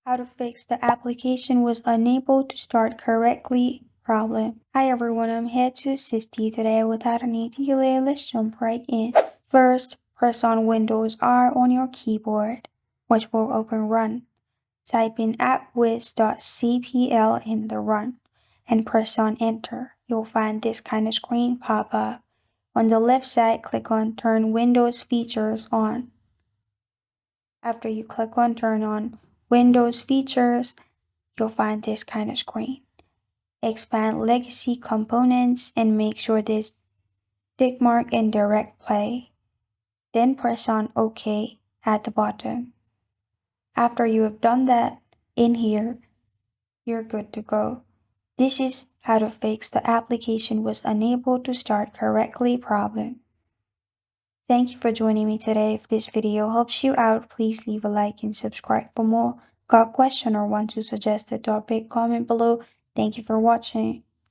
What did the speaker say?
How to fix the application was unable to start correctly problem. Hi everyone, I'm here to assist you today. Without any delay, let's jump right in. First, press on Windows R on your keyboard, which will open Run. Type in appwiz.cpl in the Run and press on Enter. You'll find this kind of screen pop up. On the left side, click on Turn Windows Features On. After you click on Turn on Windows Features, you'll find this kind of screen. Expand Legacy Components and make sure this tick mark in Direct Play. Then press on OK at the bottom. After you have done that, in here, you're good to go. This is how to fix the application was unable to start correctly problem. Thank you for joining me today. If this video helps you out, please leave a like and subscribe for more. Got a question or want to suggest a topic? Comment below. Thank you for watching.